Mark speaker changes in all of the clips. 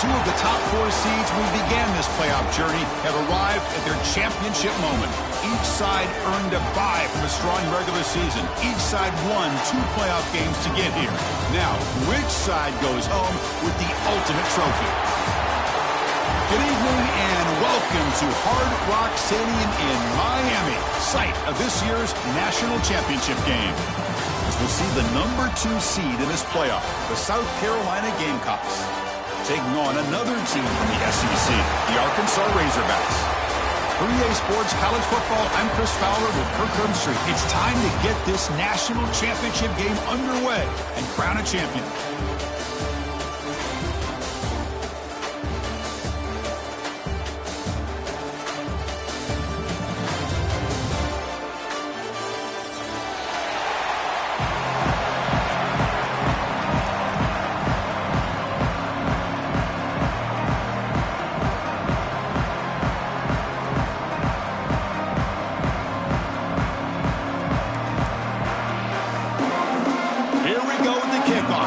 Speaker 1: Two of the top 4 seeds we began this playoff journey have arrived at their championship moment. Each side earned a bye from a strong regular season. Each side won 2 playoff games to get here. Now, which side goes home with the ultimate trophy? Good evening and welcome to Hard Rock Stadium in Miami, site of this year's national championship game. As we'll see the number 2 seed in this playoff, the South Carolina Gamecocks, taking on another team from the SEC, the Arkansas Razorbacks. For EA Sports College Football, I'm Chris Fowler with Kirk Herbstreit. It's time to get this national championship game underway and crown a champion.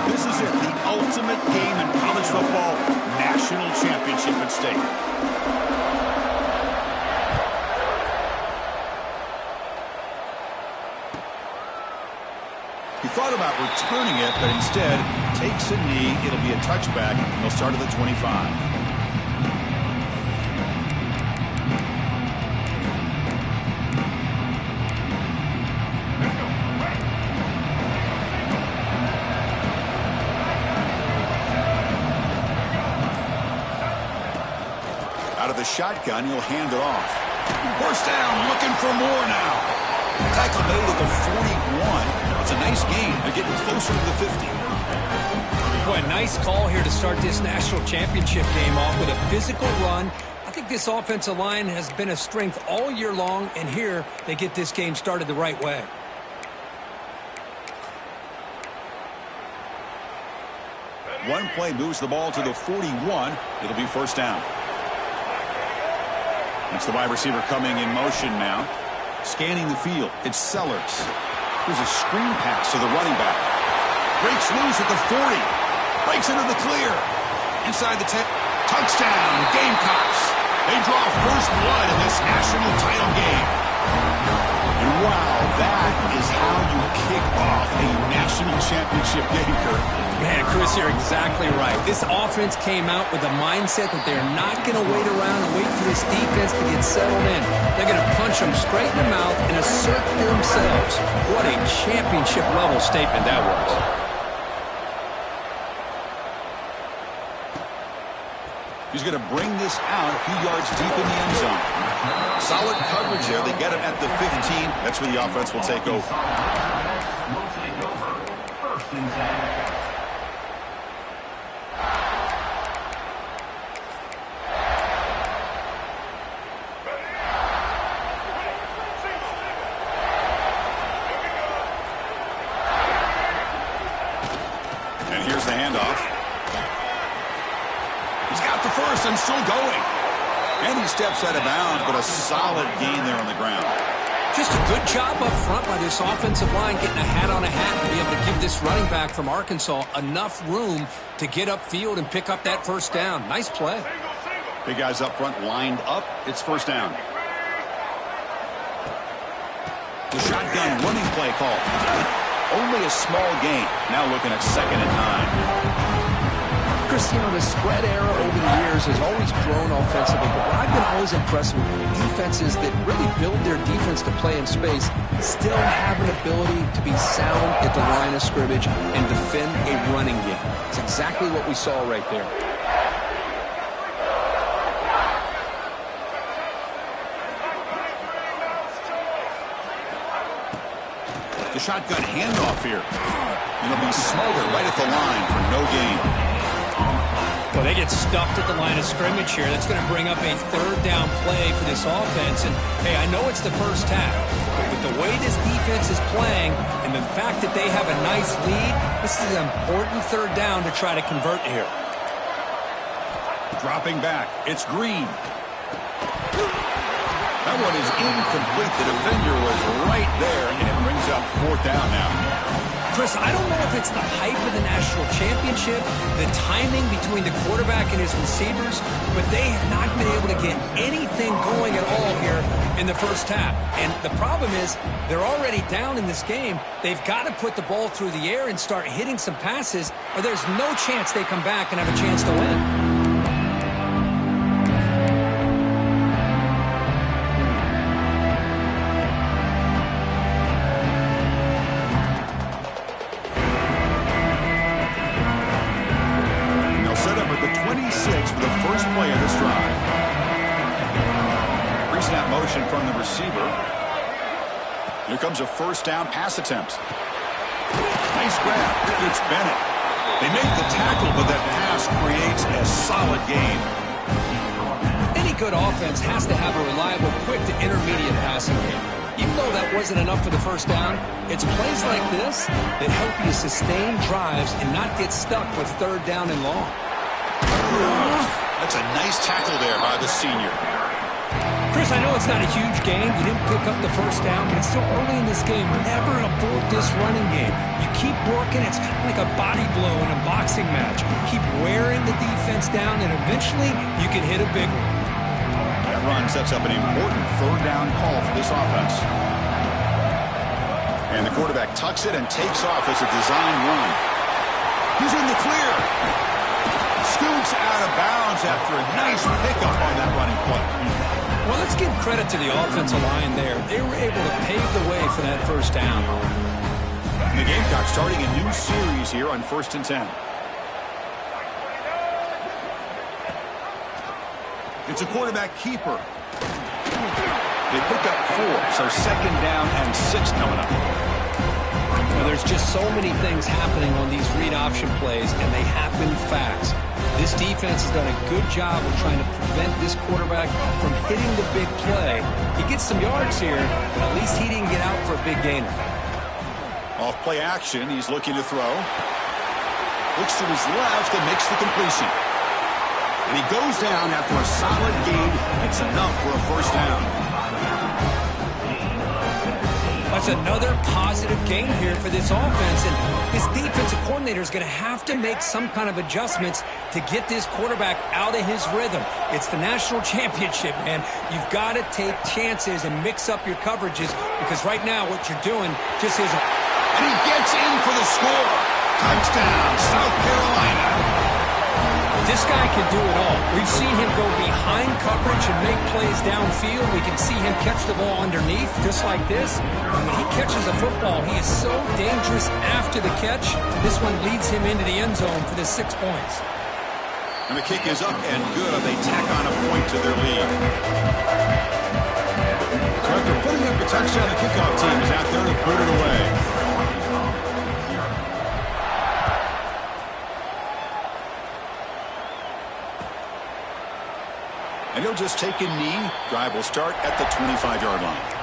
Speaker 1: This is it, the ultimate game in college football, national championship at stake. He thought about returning it, but instead takes a knee. It'll be a touchback. They'll start at the 25. Out of the shotgun, he'll hand it off. First down, looking for more now. Tackle made at the 41. It's a nice gain. They're getting closer to the 50.
Speaker 2: Boy, a nice call here to start this national championship game off with a physical run. I think this offensive line has been a strength all year long, and here they get this game started the right way.
Speaker 1: One play moves the ball to the 41. It'll be first down. It's the wide receiver coming in motion now. Scanning the field. It's Sellers. Here's a screen pass to the running back. Breaks loose at the 40. Breaks into the clear. Inside the 10. Touchdown, Gamecocks. They draw first blood in this national title game. And wow, that is how you kick off a national championship game, Kurt.
Speaker 2: Man, Chris, you're exactly right. This offense came out with a mindset that they're not going to wait around and wait for this defense to get settled in. They're going to punch them straight in the mouth and assert themselves. What a championship-level statement that was.
Speaker 1: He's going to bring this out a few yards deep in the end zone. Solid coverage there. They get him at the 15. That's where the offense will take over. And here's the handoff. He's got the first and still going. And he steps out of bounds, but a solid gain there on the ground.
Speaker 2: Just a good job up front by this offensive line, getting a hat on a hat to be able to give this running back from Arkansas enough room to get upfield and pick up that first down. Nice play.
Speaker 1: Big guys up front lined up. It's first down. The shotgun running play call. Only a small gain. Now looking at 2nd and 9.
Speaker 2: Chris, you know, the spread era over the years has always grown offensively, but what I've been always impressed with defenses that really build their defense to play in space still have an ability to be sound at the line of scrimmage and defend a running game. It's exactly what we saw right there.
Speaker 1: The shotgun handoff here. It'll be smothered right at the line for no gain.
Speaker 2: Well, they get stuffed at the line of scrimmage here. That's going to bring up a 3rd down play for this offense. And, hey, I know it's the first half, but with the way this defense is playing and the fact that they have a nice lead, this is an important 3rd down to try to convert here.
Speaker 1: Dropping back. It's Green. That one is incomplete. The defender was right there, and it brings up fourth down now.
Speaker 2: Chris, I don't know if it's the hype of the national championship, the timing between the quarterback and his receivers, but they have not been able to get anything going at all here in the first half. And the problem is they're already down in this game. They've got to put the ball through the air and start hitting some passes, or there's no chance they come back and have a chance to win.
Speaker 1: For the first play of this drive. Pre-snap motion from the receiver. Here comes a first down pass attempt. Nice grab. It's Bennett. They make the tackle, but that pass creates a solid gain.
Speaker 2: Any good offense has to have a reliable, quick to intermediate passing game. Even though that wasn't enough for the first down, it's plays like this that help you sustain drives and not get stuck with third down and long.
Speaker 1: That's a nice tackle there by the senior.
Speaker 2: Chris, I know it's not a huge game. You didn't pick up the first down, but it's still early in this game. Never abort this running game. You keep working. It's kind of like a body blow in a boxing match. Keep wearing the defense down, and eventually you can hit a big one.
Speaker 1: That run sets up an important third down call for this offense. And the quarterback tucks it and takes off as a design run. He's in the clear. Scoots out of bounds after a nice pickup on that running play.
Speaker 2: Well, let's give credit to the offensive line there. They were able to pave the way for that first down.
Speaker 1: And the Gamecocks starting a new series here on 1st and 10. It's a quarterback keeper. They pick up 4, so second down and 6 coming up.
Speaker 2: Well, there's just so many things happening on these read option plays, and they happen fast. This defense has done a good job of trying to prevent this quarterback from hitting the big play. He gets some yards here, but at least he didn't get out for a big gainer.
Speaker 1: Off play action, he's looking to throw. Looks to his left and makes the completion. And he goes down after a solid gain. It's enough for a first down.
Speaker 2: That's another positive gain here for this offense, and this defensive coordinator is going to have to make some kind of adjustments to get this quarterback out of his rhythm. It's the national championship, man. You've got to take chances and mix up your coverages, because right now what you're doing just isn't.
Speaker 1: And he gets in for the score. Touchdown, South Carolina.
Speaker 2: This guy can do it all. We've seen him go behind coverage and make plays downfield. We can see him catch the ball underneath, just like this. And when he catches a football, he is so dangerous after the catch. This one leads him into the end zone for the 6 points.
Speaker 1: And the kick is up and good. They tack on a point to their lead. So after putting up a touchdown, the kickoff team is out there to put it away. And he'll just take a knee. Drive will start at the 25-yard line.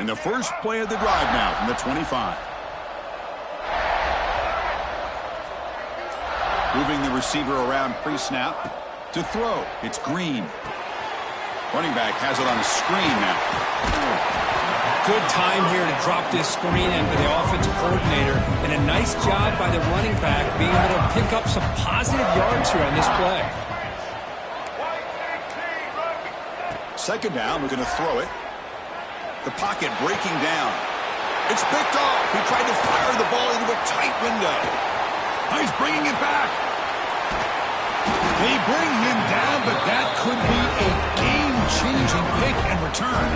Speaker 1: And the first play of the drive now from the 25. Moving the receiver around pre-snap to throw. It's Green. Running back has it on a screen now.
Speaker 3: Good time here to drop this screen in for the offensive coordinator. And a nice job by the running back being able to pick up some positive yards here on this play.
Speaker 1: Second down, we're going to throw it. The pocket breaking down. It's picked off. He tried to fire the ball into a tight window. He's bringing it back. They bring him down, but that could be a game-changing pick and return.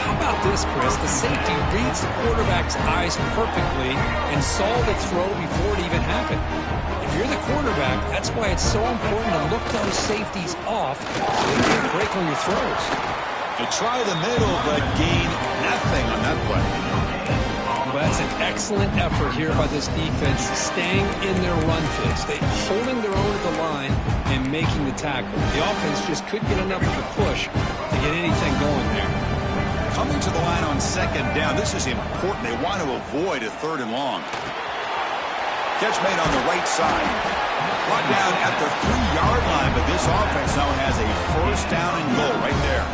Speaker 3: How about this, Chris? The safety reads the quarterback's eyes perfectly and saw the throw before it even happened. If you're the quarterback, that's why it's so important to look those safeties off so they can't break on your throws.
Speaker 1: They try the middle, but gain nothing on that play.
Speaker 3: Well, that's an excellent effort here by this defense, staying in their run phase. They're holding their own at the line and making the tackle. The offense just couldn't get enough of a push to get anything going there.
Speaker 1: Coming to the line on second down, this is important. They want to avoid a third and long. Catch made on the right side. Brought down at the 3-yard line, but this offense now has a first down and goal right there.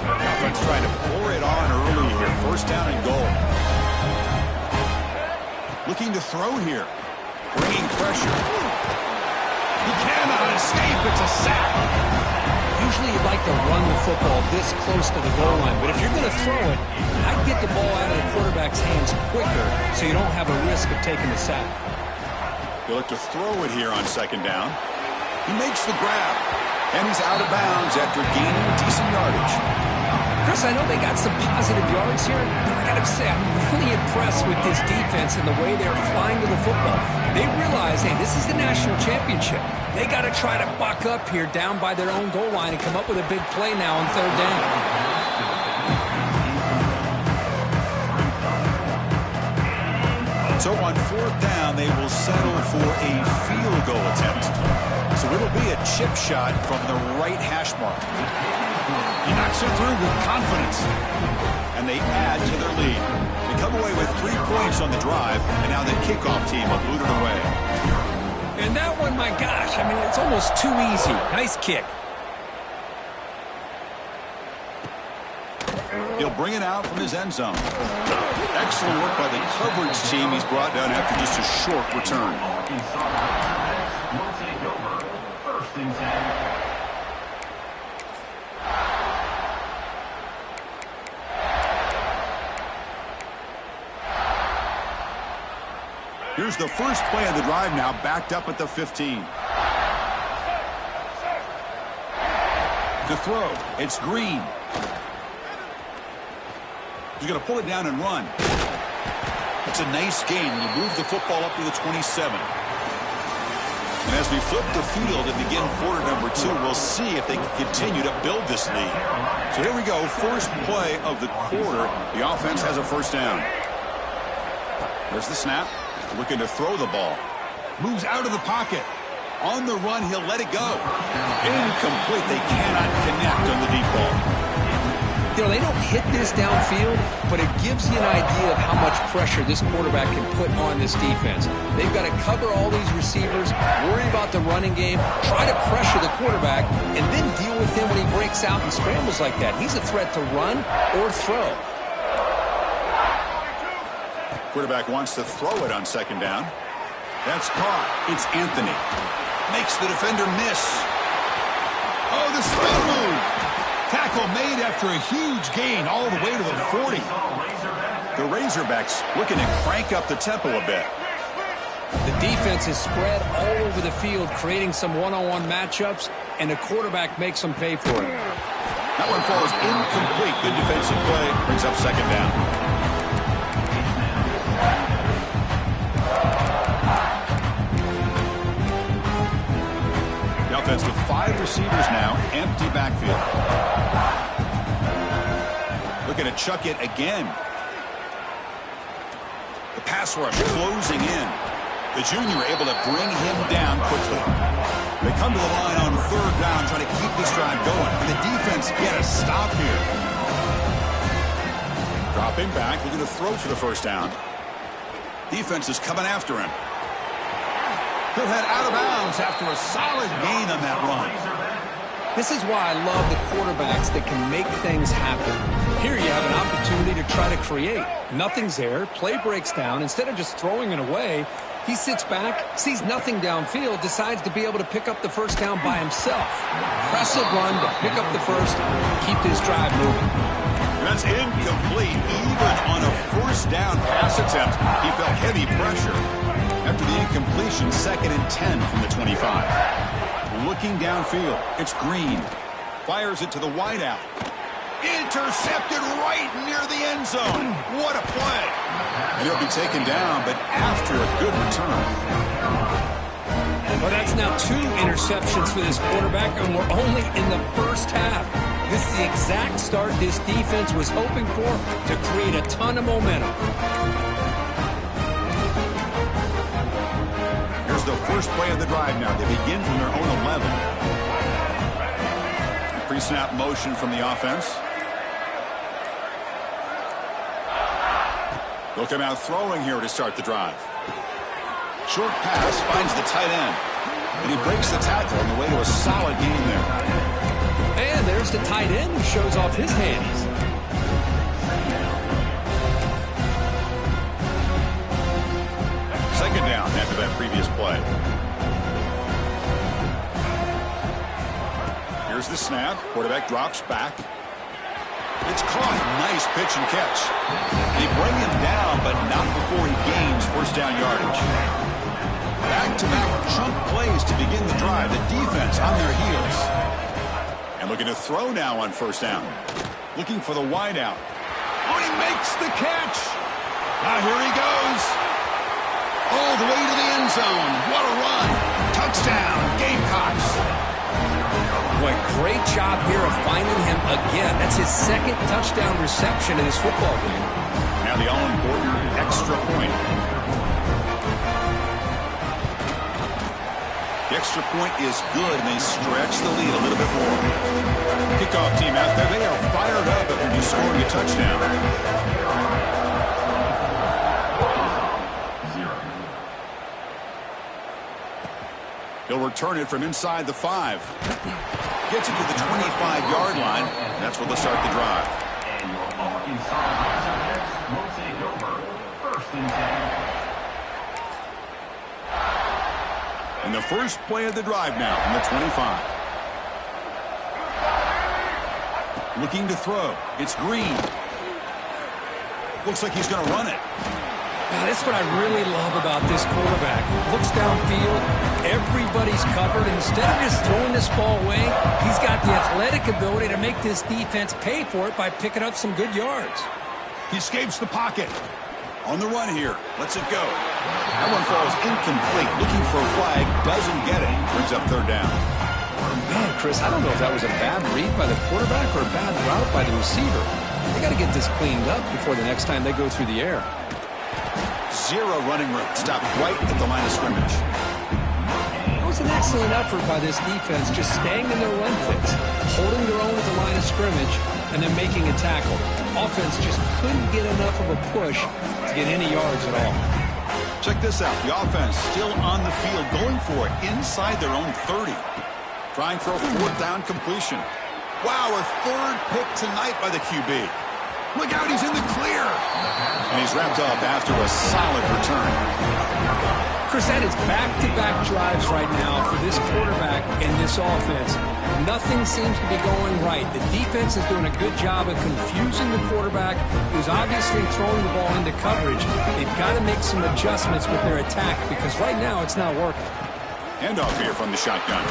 Speaker 1: The offense trying to pour it on early here. First down and goal. Looking to throw here. Bringing pressure. He cannot escape. It's a sack.
Speaker 3: Usually you'd like to run the football this close to the goal line, but if you're going to throw it, I'd get the ball out of the quarterback's hands quicker so you don't have a risk of taking the sack.
Speaker 1: They look to throw it here on second down. He makes the grab, and he's out of bounds after gaining decent yardage.
Speaker 3: Chris, I know they got some positive yards here, but I got to say, I'm really impressed with this defense and the way they're flying to the football. They realize, hey, this is the national championship. They got to try to buck up here down by their own goal line and come up with a big play now on third down.
Speaker 1: So on fourth down, they will settle for a field goal attempt. So it'll be a chip shot from the right hash mark. He knocks it through with confidence. And they add to their lead. They come away with 3 points on the drive, and now the kickoff team will boot it away.
Speaker 3: And that one, my gosh, I mean, it's almost too easy. Nice kick.
Speaker 1: He'll bring it out from his end zone. Excellent work by the coverage team. He's brought down after just a short return. Here's the first play of the drive now, backed up at the 15. To throw, it's Green. He's going to pull it down and run. It's a nice gain. He'll move the football up to the 27. And as we flip the field and begin quarter number 2, we'll see if they can continue to build this lead. So here we go, first play of the quarter. The offense has a first down. There's the snap. Looking to throw the ball. Moves out of the pocket. On the run, he'll let it go. Incomplete. They cannot connect on the deep ball.
Speaker 3: You know, they don't hit this downfield, but it gives you an idea of how much pressure this quarterback can put on this defense. They've got to cover all these receivers, worry about the running game, try to pressure the quarterback, and then deal with him when he breaks out and scrambles like that. He's a threat to run or throw.
Speaker 1: Quarterback wants to throw it on second down. That's caught. It's Anthony. Makes the defender miss. Oh, the spin move. Tackle made after a huge gain all the way to the 40. The Razorbacks looking to crank up the tempo a bit.
Speaker 3: The defense is spread all over the field, creating some one-on-one matchups, and the quarterback makes them pay for it.
Speaker 1: That one falls incomplete. Good defensive play. Brings up second down. Offense with 5 receivers now, empty backfield. Looking to chuck it again. The pass rush closing in. The junior able to bring him down quickly. They come to the line on third down, trying to keep this drive going. And the defense get a stop here. Dropping back, looking to throw for the first down. Defense is coming after him. He'll head out of bounds after a solid gain on that run.
Speaker 3: This is why I love the quarterbacks that can make things happen. Here you have an opportunity to try to create. Nothing's there. Play breaks down. Instead of just throwing it away, he sits back, sees nothing downfield, decides to be able to pick up the first down by himself. Impressive run to pick up the first, keep this drive moving.
Speaker 1: That's incomplete. Even on a first down pass attempt, he felt heavy pressure. After the incompletion, 2nd and 10 from the 25. Looking downfield, it's Green. Fires it to the wideout. Intercepted right near the end zone. What a play. And he'll be taken down, but after a good return.
Speaker 3: Well, that's now 2 interceptions for this quarterback, and we're only in the first half. This is the exact start this defense was hoping for to create a ton of momentum.
Speaker 1: Here's the first play of the drive now. They begin from their own 11. Pre-snap motion from the offense. They'll come out throwing here to start the drive. Short pass finds the tight end. And he breaks the tackle on the way to a solid gain there.
Speaker 3: And there's the tight end who shows off his hands.
Speaker 1: Second down after that previous play. Here's the snap. Quarterback drops back. It's caught. Nice pitch and catch. They bring him down, but not before he gains first down yardage. Back-to-back chunk plays to begin the drive. The defense on their heels. And looking to throw now on first down. Looking for the wideout. Oh, he makes the catch. Now here he goes. All the way to the end zone. What a run. Touchdown, Gamecocks.
Speaker 3: Boy, great job here of finding him again. That's his 2nd touchdown reception in this football game.
Speaker 1: Now the all-important extra point. The extra point is good, and they stretch the lead a little bit more. Kickoff team out there, they are fired up after just scoring a touchdown. He'll return it from inside the 5. Gets it to the 25-yard line. That's where they'll start the drive.
Speaker 4: And your ball inside will take over 1st and 10.
Speaker 1: And the first play of the drive now from the 25. Looking to throw. It's Green. Looks like he's going to run it.
Speaker 3: Now, that's what I really love about this quarterback. Looks downfield, everybody's covered. Instead of just throwing this ball away, he's got the athletic ability to make this defense pay for it by picking up some good yards.
Speaker 1: He escapes the pocket. On the run here. Lets it go. That one falls incomplete. Looking for a flag. Doesn't get it. Brings up 3rd down.
Speaker 3: Man, Chris, I don't know if that was a bad read by the quarterback or a bad route by the receiver. They got to get this cleaned up before the next time they go through the air.
Speaker 1: 0 running room. Stopped right at the line of scrimmage.
Speaker 3: That was an excellent effort by this defense, just staying in their run fix, holding their own at the line of scrimmage, and then making a tackle. Offense just couldn't get enough of a push to get any yards at all.
Speaker 1: Check this out. The offense still on the field, going for it inside their own 30. Trying for a 4th down completion. Wow, a 3rd pick tonight by the QB. Look out, he's in the clear. And he's wrapped up after a solid return.
Speaker 3: Chris, that is back-to-back drives right now for this quarterback and this offense. Nothing seems to be going right. The defense is doing a good job of confusing the quarterback, who's obviously throwing the ball into coverage. They've got to make some adjustments with their attack because right now it's not working.
Speaker 1: Handoff here from the shotgun.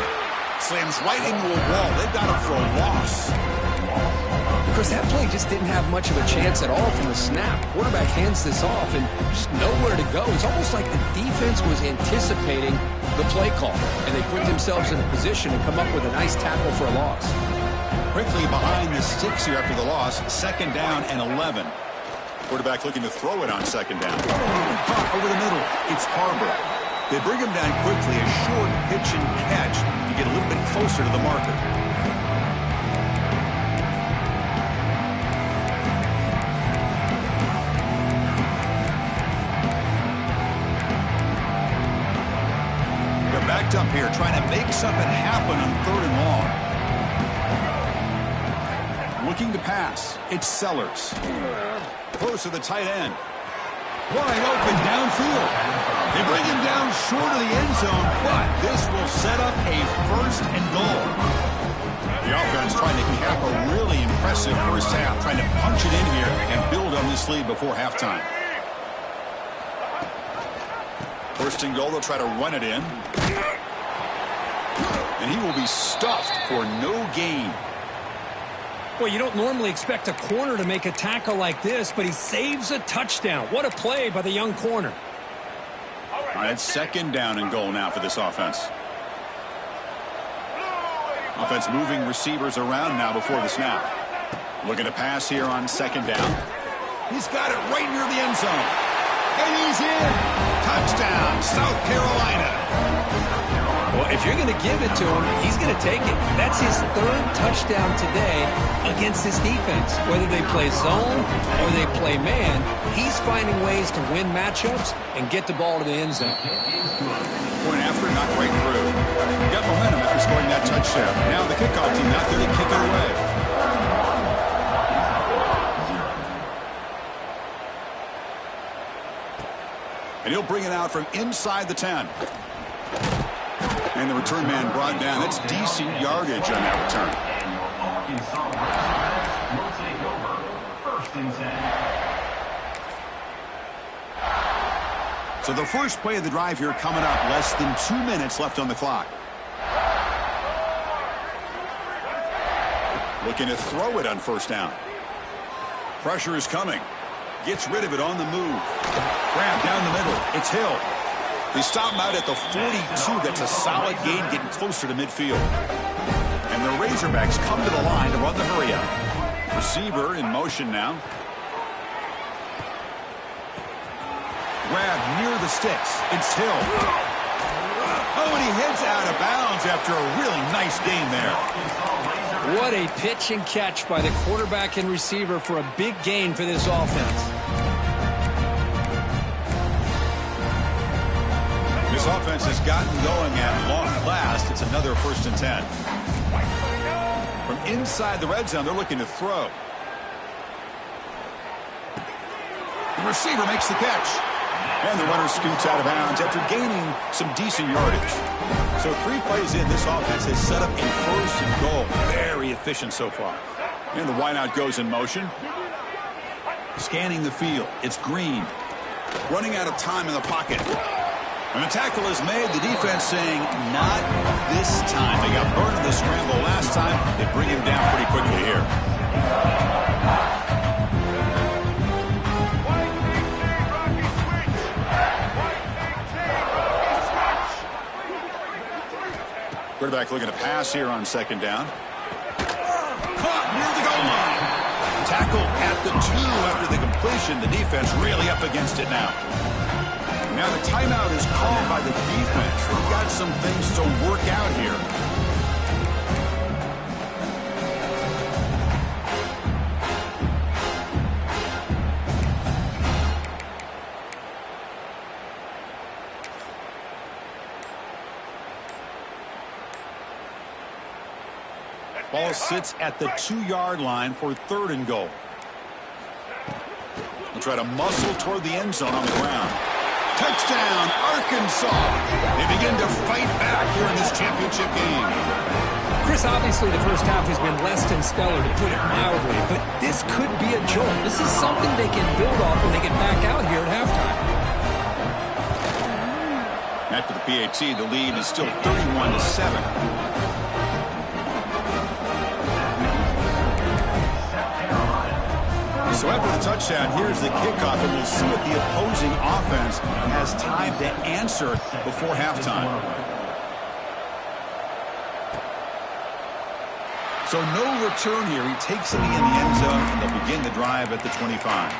Speaker 1: Slams right into a wall. They've got him for a loss.
Speaker 3: Chris, that play just didn't have much of a chance at all from the snap. Quarterback hands this off and just nowhere to go. It's almost like the defense was anticipating the play call, and they put themselves in a position to come up with a nice tackle for a loss.
Speaker 1: Quickly behind the sticks here after the loss. 2nd down and 11. Quarterback looking to throw it on 2nd down. Caught over the middle. It's Harbor. They bring him down quickly. A short pitch and catch to get a little bit closer to the marker. trying to make something happen on 3rd and long. Looking to pass. It's Sellers. Close to the tight end. Wide open downfield. They bring him down short of the end zone, but this will set up a 1st and goal. The offense trying to cap a really impressive first half, trying to punch it in here and build on this lead before halftime. 1st and goal, they'll try to run it in. And he will be stuffed for no gain.
Speaker 3: Well, you don't normally expect a corner to make a tackle like this, but he saves a touchdown. What a play by the young corner.
Speaker 1: All right, it's 2nd down and goal now for this offense. Offense moving receivers around now before the snap. Looking to pass here on 2nd down. He's got it right near the end zone. And he's in. Touchdown, South Carolina.
Speaker 3: Well, if you're going to give it to him, he's going to take it. That's his 3rd touchdown today against this defense. Whether they play zone or they play man, he's finding ways to win matchups and get the ball to the end zone.
Speaker 1: Point after, knocked right through. Got momentum after scoring that touchdown. Now the kickoff team out there to kick it away. And he'll bring it out from inside the 10. And the return man brought down. That's decent yardage on that return.
Speaker 4: Will take over 1st and 10.
Speaker 1: So the first play of the drive here coming up. Less than 2 minutes left on the clock. Looking to throw it on 1st down. Pressure is coming. Gets rid of it on the move. Grab down the middle. It's Hill. They stop him out at the 42. That's a solid gain, getting closer to midfield. And the Razorbacks come to the line to run the hurry up. Receiver in motion now. Grab near the sticks. It's Hill. Oh, and he heads out of bounds after a really nice gain there.
Speaker 3: What a pitch and catch by the quarterback and receiver for a big gain for this offense.
Speaker 1: This offense has gotten going at long last. It's another 1st and 10. From inside the red zone, they're looking to throw. The receiver makes the catch. And the runner scoots out of bounds after gaining some decent yardage. So 3 plays in, this offense has set up a 1st and goal. Very efficient so far. And the wideout goes in motion. Scanning the field. It's Green. Running out of time in the pocket. And the tackle is made. The defense saying, not this time. They got burned in the scramble last time. They bring him down pretty quickly here. Quarterback looking to pass here on 2nd down. Caught near the goal line. Tackle at the 2 after the completion. The defense really up against it now. Now the timeout is called by the defense. They've got some things to work out here. Ball sits at the 2-yard line for 3rd and goal. They'll try to muscle toward the end zone on the ground. Touchdown, Arkansas. They begin to fight back here in this championship game.
Speaker 3: Chris, obviously the first half has been less than stellar, to put it mildly, but this could be a jolt. This is something they can build off when they get back out here at halftime.
Speaker 1: After the PAT, the lead is still 31-7. So after the touchdown, here's the kickoff, and we'll see if the opposing offense has time to answer before halftime. So no return here. He takes it in the end zone, and they'll begin the drive at the 25.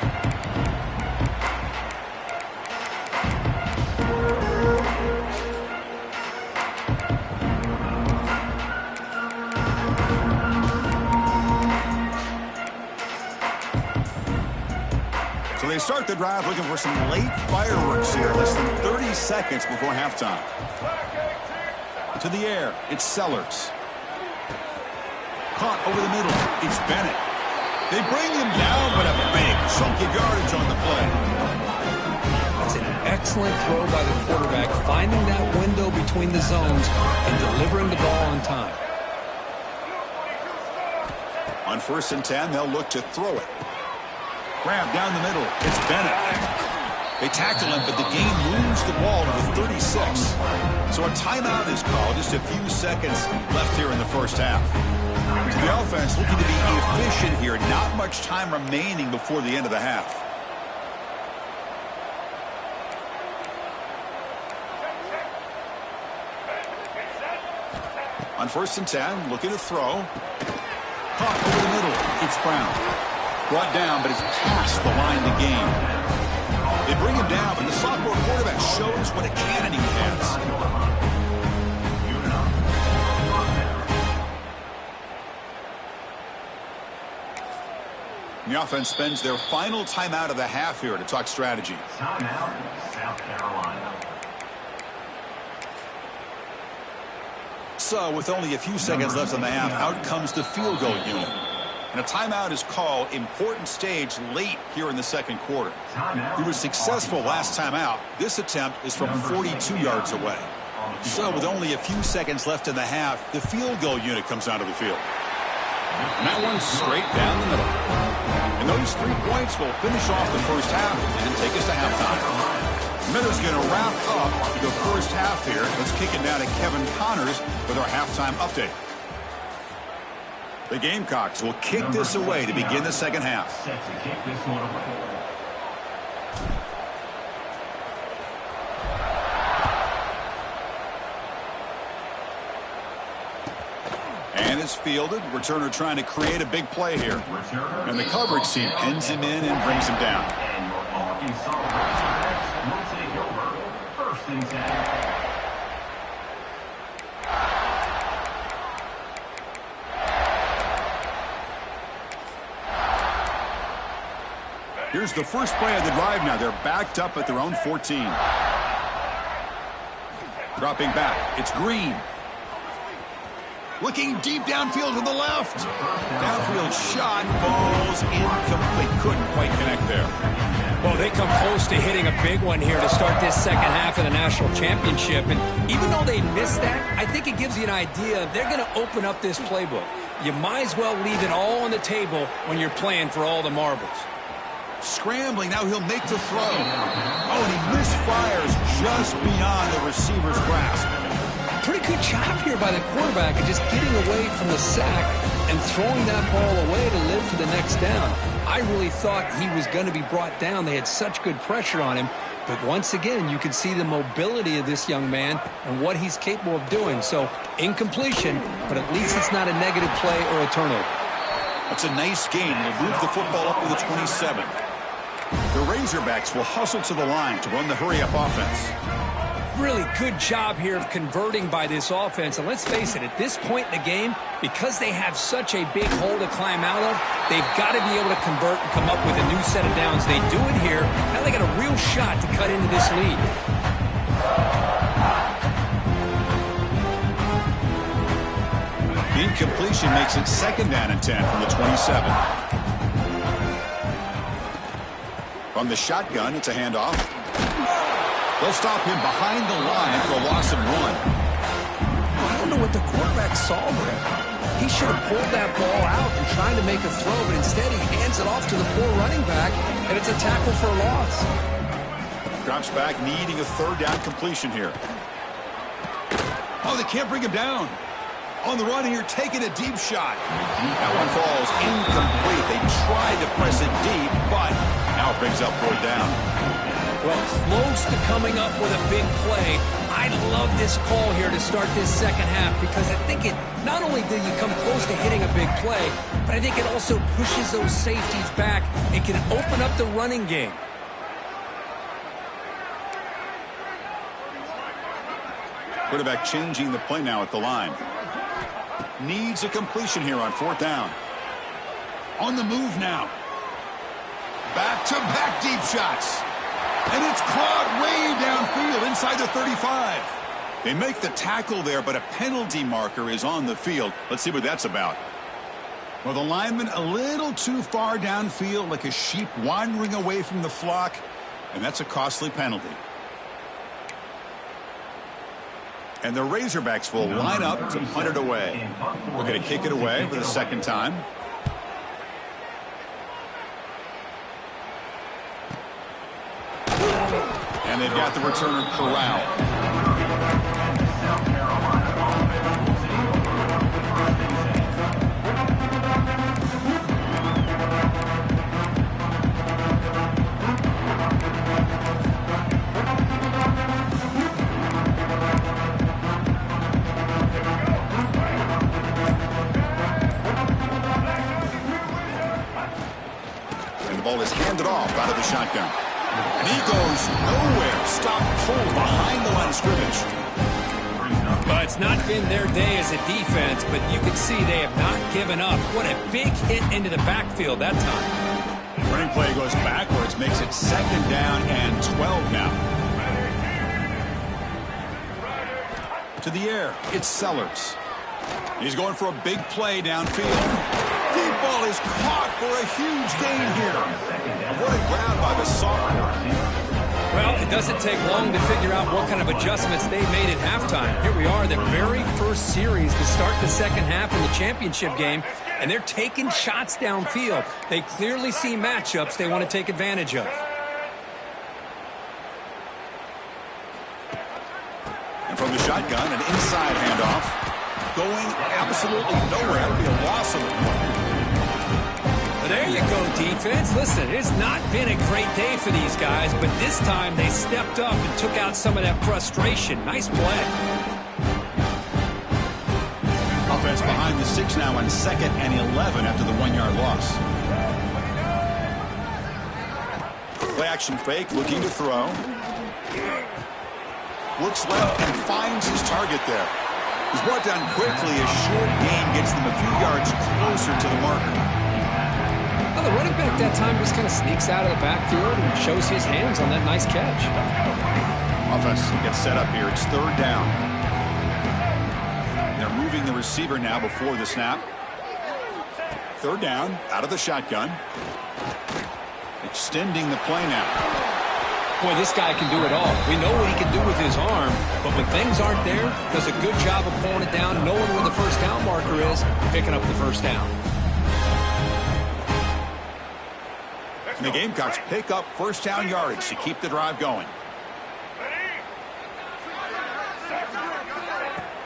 Speaker 1: So they start the drive looking for some late fireworks here, less than 30 seconds before halftime. To To the air, it's Sellers. Caught over the middle, it's Bennett. They bring him down, but a big chunk of yardage on the play.
Speaker 3: That's an excellent throw by the quarterback, finding that window between the zones and delivering the ball on time.
Speaker 1: On 1st and 10, they'll look to throw it. Grab down the middle, it's Bennett. They tackle him, but the gain moves the ball to the 36. So a timeout is called. Just a few seconds left here in the first half. So the offense looking to be efficient here. Not much time remaining before the end of the half. On 1st and 10, looking to throw. Caught over the middle. It's Brown. Brought down, but it's past the line to gain. They bring him down, but the sophomore quarterback shows what a cannon he has. The offense spends their final timeout of the half here to talk strategy.
Speaker 4: Timeout, South Carolina.
Speaker 1: So, with only a few seconds left in the half, out comes the field goal unit. And a timeout is called. Important stage late here in the second quarter. He was successful last time out. This attempt is from 42 yards away. So, with only a few seconds left in the half, the field goal unit comes onto the field. And that one's straight down the middle. And those 3 points will finish off the first half and take us to halftime. Miller's going to wrap up the first half here. Let's kick it down to Kevin Connors with our halftime update. The Gamecocks will kick this away to begin the second half.
Speaker 4: Set to kick this one away.
Speaker 1: And it's fielded. Returner trying to create a big play here. And the coverage team pins him in and brings him down.
Speaker 4: And your Arkansas Razorbacks will take over 1st and 10.
Speaker 1: Here's the first play of the drive now. They're backed up at their own 14. Dropping back. It's Green. Looking deep downfield to the left. Downfield shot falls incomplete. Couldn't quite connect there.
Speaker 3: Well, they come close to hitting a big one here to start this second half of the national championship. And even though they missed that, I think it gives you an idea of they're going to open up this playbook. You might as well leave it all on the table when you're playing for all the marbles.
Speaker 1: Scrambling, now he'll make the throw. Oh, and he misfires just beyond the receiver's grasp.
Speaker 3: Pretty good job here by the quarterback of just getting away from the sack and throwing that ball away to live for the next down. I really thought he was going to be brought down. They had such good pressure on him. But once again, you can see the mobility of this young man and what he's capable of doing. So, incompletion, but at least it's not a negative play or a turnover.
Speaker 1: That's a nice gain. They'll move the football up to the 27. The Razorbacks will hustle to the line to run the hurry-up offense.
Speaker 3: Really good job here of converting by this offense. And let's face it, at this point in the game, because they have such a big hole to climb out of, they've got to be able to convert and come up with a new set of downs. They do it here. Now they got a real shot to cut into this lead.
Speaker 1: The incompletion makes it 2nd down and 10 from the 27. From the shotgun, it's a handoff. They'll stop him behind the line for a loss of 1.
Speaker 3: I don't know what the quarterback saw there. He should have pulled that ball out and tried to make a throw, but instead he hands it off to the poor running back, and it's a tackle for a loss.
Speaker 1: Drops back, needing a 3rd down completion here. Oh, they can't bring him down. On the run here, taking a deep shot. That one falls incomplete. They tried to press it deep, but now it brings up 4th down.
Speaker 3: Well, close to coming up with a big play. I love this call here to start this second half because I think it not only do you come close to hitting a big play, but I think it also pushes those safeties back and can open up the running game.
Speaker 1: Quarterback changing the play now at the line. Needs a completion here on 4th down. On the move now. Back-to-back deep shots. And it's caught way downfield inside the 35. They make the tackle there, but a penalty marker is on the field. Let's see what that's about. Well, the lineman a little too far downfield, like a sheep wandering away from the flock, and that's a costly penalty. And the Razorbacks will line up to punt it away. We're going to kick it away for the second time. And they've got the returner corralled. And the ball is handed off out of the shotgun. And he goes nowhere. Stop pulled behind the line of scrimmage.
Speaker 3: Well, it's not been their day as a defense, but you can see they have not given up. What a big hit into the backfield that time.
Speaker 1: The running play goes backwards, makes it second down and 12 now. To the air, it's Sellers. He's going for a big play downfield. Deep ball is caught for a huge gain here. What a grab by the sophomore.
Speaker 3: Well, it doesn't take long to figure out what kind of adjustments they made at halftime. Here we are, the very first series to start the second half in the championship game, and they're taking shots downfield. They clearly see matchups they want to take advantage of.
Speaker 1: And from the shotgun, an inside handoff. Going absolutely nowhere. That would be a loss of the point.
Speaker 3: There you go, defense. Listen, it's not been a great day for these guys, but this time they stepped up and took out some of that frustration. Nice play.
Speaker 1: Offense behind the 6 now on 2nd and 11 after the 1-yard loss. Play action fake, looking to throw. Looks left and finds his target there. He's brought down quickly. A short gain gets them a few yards closer to the marker.
Speaker 3: Well, the running back that time just kind of sneaks out of the backfield and shows his hands on that nice catch.
Speaker 1: Offense gets set up here. It's 3rd down. They're moving the receiver now before the snap. 3rd down, out of the shotgun. Extending the play now.
Speaker 3: Boy, this guy can do it all. We know what he can do with his arm, but when things aren't there, does a good job of pulling it down, knowing where the first down marker is, picking up the first down.
Speaker 1: And the Gamecocks pick up first down yardage to keep the drive going.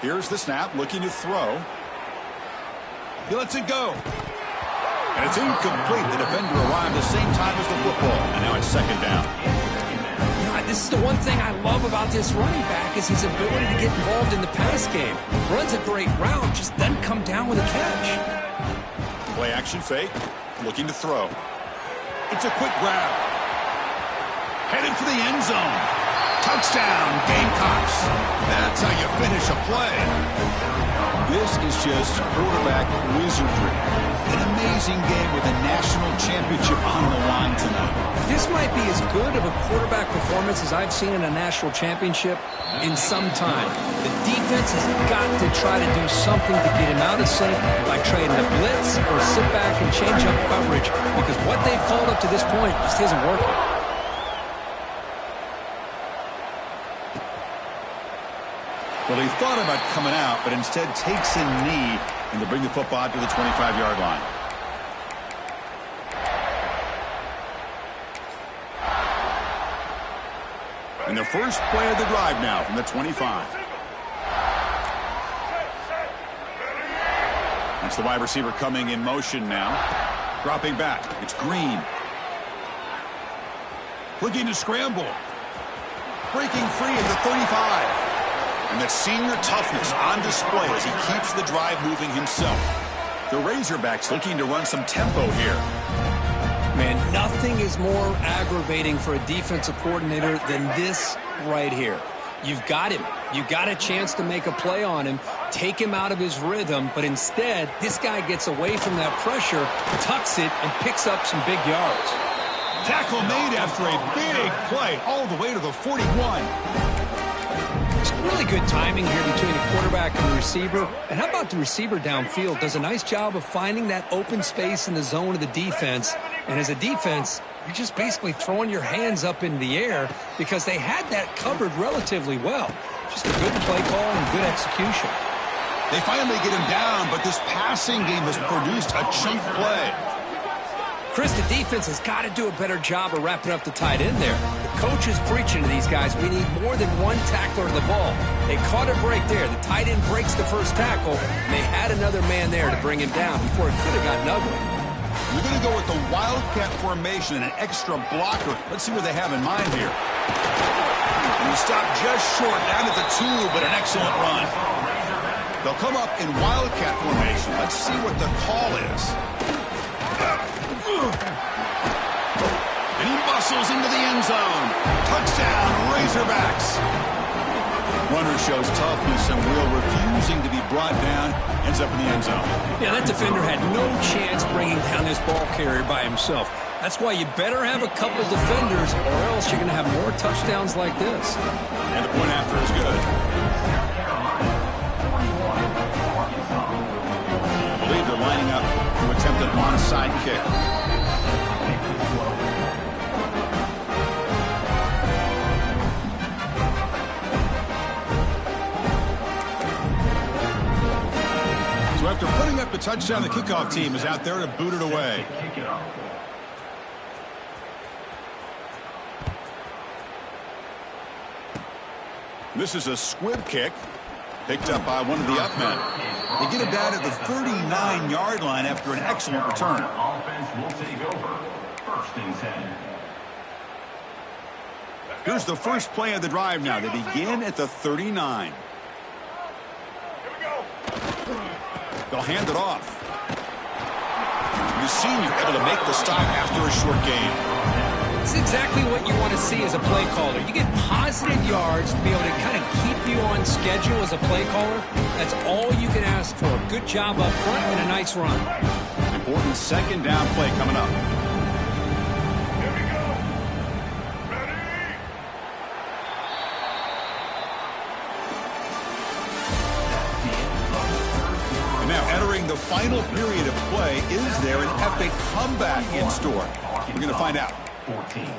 Speaker 1: Here's the snap, looking to throw. He lets it go. And it's incomplete. The defender arrived the same time as the football. And now it's 2nd down.
Speaker 3: This is the one thing I love about this running back is his ability to get involved in the pass game. Runs a great route, just doesn't come down with a catch.
Speaker 1: Play action fake, looking to throw. It's a quick grab. Headed for the end zone. Touchdown, Gamecocks. That's how you finish a play. This is just quarterback wizardry. An amazing game with a national championship on the line tonight.
Speaker 3: This might be as good of a quarterback performance as I've seen in a national championship in some time. The defense has got to try to do something to get him out of sync by trading the blitz or sit back and change up coverage because what they've called up to this point just isn't working.
Speaker 1: Well, he thought about coming out, but instead takes a knee and to bring the football out to the 25-yard line. And the first play of the drive now from the 25. That's the wide receiver coming in motion now. Dropping back. It's Green. Looking to scramble. Breaking free at the 35. And that senior toughness on display as he keeps the drive moving himself. The Razorbacks looking to run some tempo here.
Speaker 3: Man, nothing is more aggravating for a defensive coordinator than this right here. You've got him. You got a chance to make a play on him, take him out of his rhythm, but instead, this guy gets away from that pressure, tucks it, and picks up some big yards.
Speaker 1: Tackle made after a big play all the way to the 41.
Speaker 3: Really good timing here between the quarterback and the receiver. And how about the receiver downfield? Does a nice job of finding that open space in the zone of the defense. And as a defense, you're just basically throwing your hands up in the air because they had that covered relatively well. Just a good play call and good execution.
Speaker 1: They finally get him down, but this passing game has produced a chunk play.
Speaker 3: Chris, the defense has got to do a better job of wrapping up the tight end there. The coach is preaching to these guys, we need more than one tackler to the ball. They caught a break there. The tight end breaks the first tackle, and they had another man there to bring him down before it could have gotten ugly.
Speaker 1: We're going to go with the Wildcat formation and an extra blocker. Let's see what they have in mind here. And he stopped just short, down at the 2, but an excellent run. They'll come up in Wildcat formation. Let's see what the call is. And he muscles into the end zone. Touchdown, Razorbacks. Runner shows toughness and will, refusing to be brought down, ends up in the end zone.
Speaker 3: Yeah, that defender had no chance bringing down this ball carrier by himself. That's why you better have a couple defenders, or else you're going to have more touchdowns like this.
Speaker 1: And the point after is good. I believe they're lining up to attempt an onside kick. So after putting up the touchdown, the kickoff team is out there to boot it away. This is a squib kick, picked up by one of the up men. They get him down at the 39-yard line after an excellent return.
Speaker 4: Offense will take over. 1st and 10.
Speaker 1: Here's the first play of the drive now. They begin at the 39. They'll hand it off. The senior able to make the stop after a short gain.
Speaker 3: It's exactly what you want to see as a play caller. You get positive yards to be able to kind of keep you on schedule as a play caller. That's all you can ask for. Good job up front and a nice run.
Speaker 1: Important second down play coming up. And now entering the final period of play, is there an epic comeback in store? We're going to find out.
Speaker 4: 14.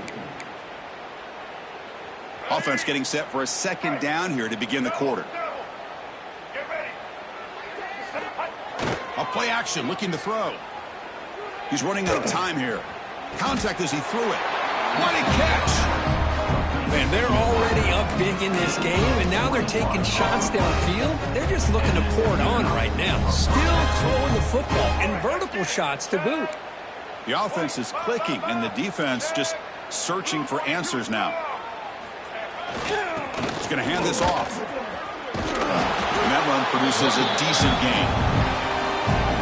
Speaker 1: Offense getting set for a second down here to begin the quarter. A play action, looking to throw. He's running out of time here. Contact as he threw it. What a catch!
Speaker 3: Man, they're already up big in this game, and now they're taking shots downfield. They're just looking to pour it on right now. Still throwing the football, and vertical shots to boot.
Speaker 1: The offense is clicking, and the defense just searching for answers now. He's going to hand this off. And that run produces a decent gain.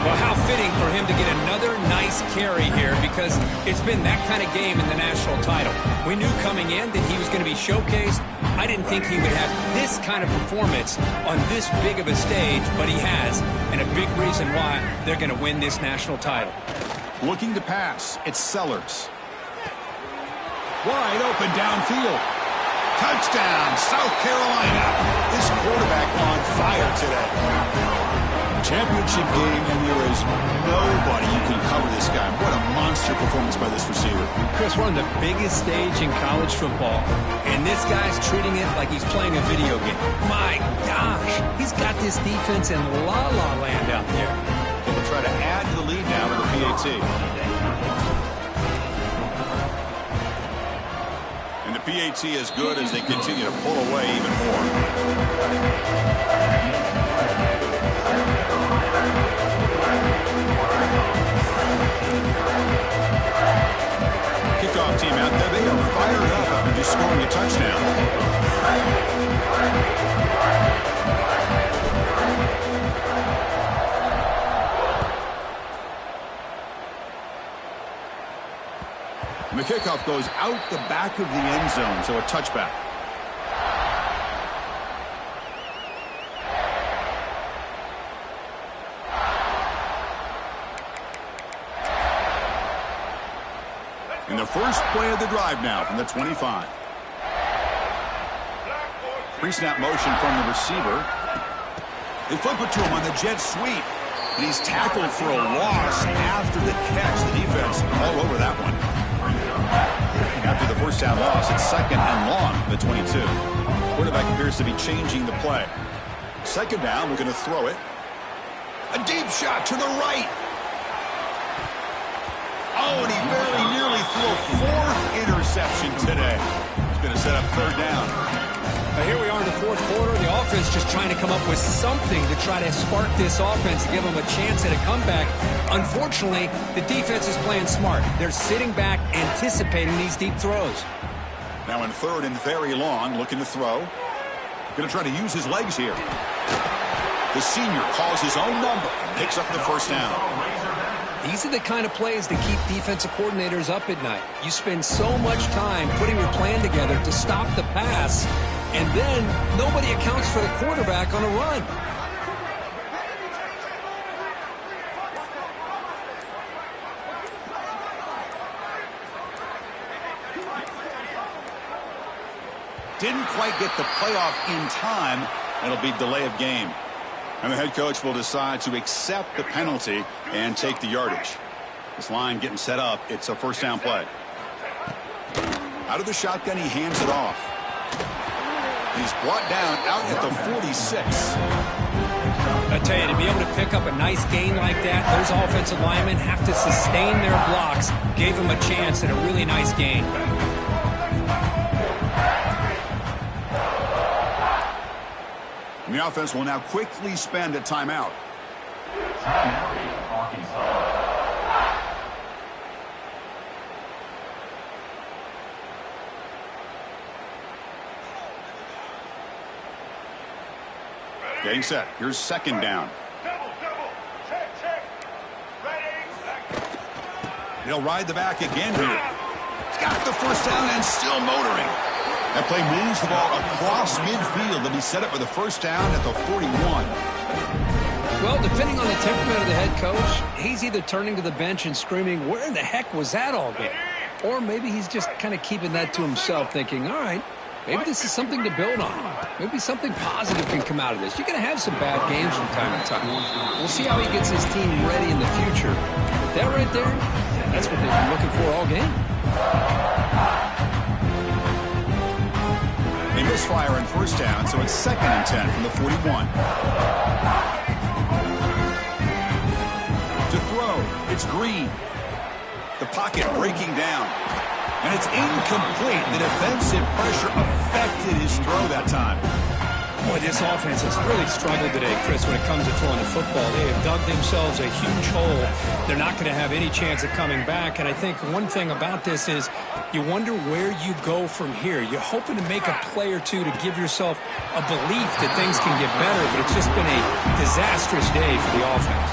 Speaker 3: Well, how fitting for him to get another nice carry here, because it's been that kind of game in the national title. We knew coming in that he was going to be showcased. I didn't think he would have this kind of performance on this big of a stage, but he has, and a big reason why they're going to win this national title.
Speaker 1: Looking to pass, it's Sellers. Wide open downfield. Touchdown, South Carolina. This quarterback on fire today. Championship game, and there is nobody you can cover this guy. What a monster performance by this receiver.
Speaker 3: Chris, we're on the biggest stage in college football, and this guy's treating it like he's playing a video game. My gosh, he's got this defense in la-la land out there.
Speaker 1: They'll try to add to the lead now to the PAT. And the PAT is good as they continue to pull away even more. Kickoff team out there, they are fired up after just scoring a touchdown. And the kickoff goes out the back of the end zone, so a touchback. And the first play of the drive now from the 25. Pre-snap motion from the receiver. They flip it to him on the jet sweep. And he's tackled for a loss after the catch. The defense all over that one. After the first down loss, it's 2nd and long from the 22. Quarterback appears to be changing the play. 2nd down, we're going to throw it. A deep shot to the right. Oh, and he very nearly threw a 4th interception today. He's going to set up 3rd down.
Speaker 3: Here we are in the 4th quarter. The offense just trying to come up with something to try to spark this offense to give them a chance at a comeback. Unfortunately, the defense is playing smart. They're sitting back, anticipating these deep throws.
Speaker 1: Now in 3rd and very long, looking to throw. Going to try to use his legs here. The senior calls his own number, picks up the 1st down.
Speaker 3: These are the kind of plays that keep defensive coordinators up at night. You spend so much time putting your plan together to stop the pass, and then nobody accounts for the quarterback on a run.
Speaker 1: Didn't quite get the playoff in time. It'll be delay of game. And the head coach will decide to accept the penalty and take the yardage. This line getting set up. It's a 1st down play. Out of the shotgun, he hands it off. He's brought down out at the 46.
Speaker 3: I tell you, to be able to pick up a nice gain like that, those offensive linemen have to sustain their blocks. Gave him a chance at a really nice gain.
Speaker 1: And the offense will now quickly spend a timeout. Getting set. Here's 2nd down. They'll ride the back again here. He's got the 1st down and still motoring. That play moves the ball across midfield, and he set up with a 1st down at the 41.
Speaker 3: Well, depending on the temperament of the head coach, he's either turning to the bench and screaming, "Where in the heck was that all game?" Or maybe he's just kind of keeping that to himself, thinking, all right, maybe this is something to build on. Maybe something positive can come out of this. You're going to have some bad games from time to time. We'll see how he gets his team ready in the future. But that right there, yeah, that's what they've been looking for all game.
Speaker 1: They misfire on 1st down, so it's 2nd and 10 from the 41. To throw, it's Green. The pocket breaking down. And it's incomplete. The defensive pressure affected his throw that time.
Speaker 3: Boy, this offense has really struggled today, Chris, when it comes to throwing the football. They have dug themselves a huge hole. They're not going to have any chance of coming back. And I think one thing about this is you wonder where you go from here. You're hoping to make a play or two to give yourself a belief that things can get better, but it's just been a disastrous day for the offense.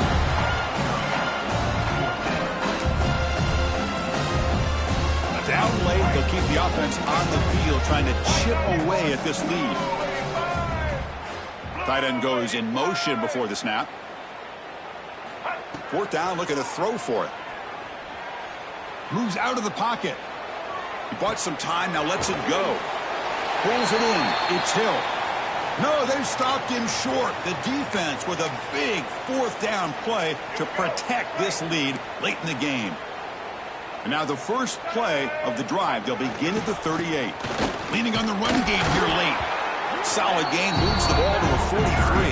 Speaker 1: Down late, they'll keep the offense on the field, trying to chip away at this lead. Tight end goes in motion before the snap. 4th down, looking to throw for it. Moves out of the pocket. He bought some time, now lets it go. Pulls it in. It's Hill. No, they've stopped him short. The defense with a big 4th down play to protect this lead late in the game. And now the first play of the drive. They'll begin at the 38. Leaning on the run game here late. Solid gain, moves the ball to a 43.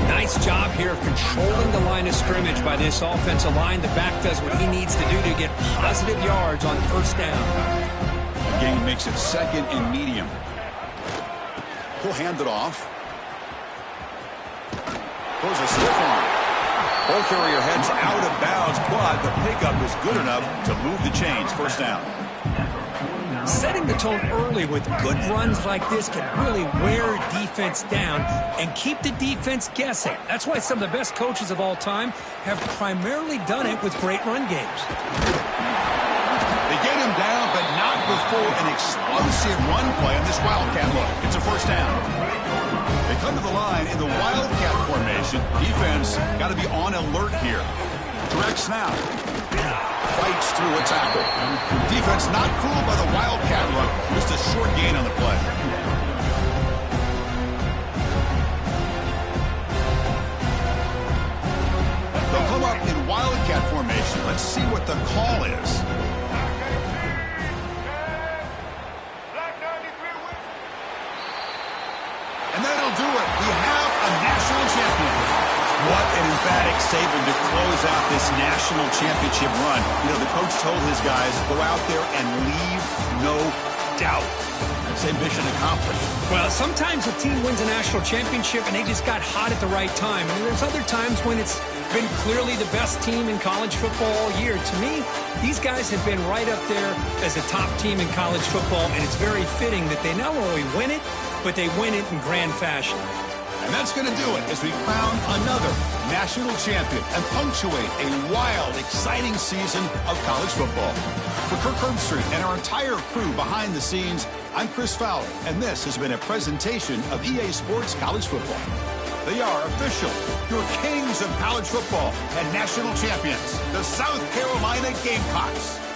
Speaker 3: Nice job here of controlling the line of scrimmage by this offensive line. The back does what he needs to do to get positive yards on 1st down.
Speaker 1: Gain makes it 2nd and medium. He'll hand it off. Throws a stiff arm. Ball carrier heads out of bounds, but the pickup is good enough to move the chains. 1st down.
Speaker 3: Setting the tone early with good runs like this can really wear defense down and keep the defense guessing. That's why some of the best coaches of all time have primarily done it with great run games.
Speaker 1: They get him down, but not before an explosive run play on this Wildcat look. It's a 1st down. They come to the line in the Wildcat formation. Defense got to be on alert here. Direct snap. Fights through a tackle. Defense not fooled by the Wildcat look. Just a short gain on the play. Let's see what the call is. And that'll do it. We have a national champion. What an emphatic statement to close out this national championship run. You know, the coach told his guys, go out there and leave no doubt. That's a mission accomplished.
Speaker 5: Well, sometimes a team wins a national championship and they just got hot at the right time. And there's other times when it's been clearly the best team in college football all year. To me, these guys have been right up there as a top team in college football, and it's very fitting that they not only win it, but they win it in grand fashion.
Speaker 1: And that's going to do it as we crown another national champion and punctuate a wild, exciting season of college football. For Kirk Herbstreit and our entire crew behind the scenes, I'm Chris Fowler, and this has been a presentation of EA Sports College Football. They are official, your kings of college football and national champions, the South Carolina Gamecocks.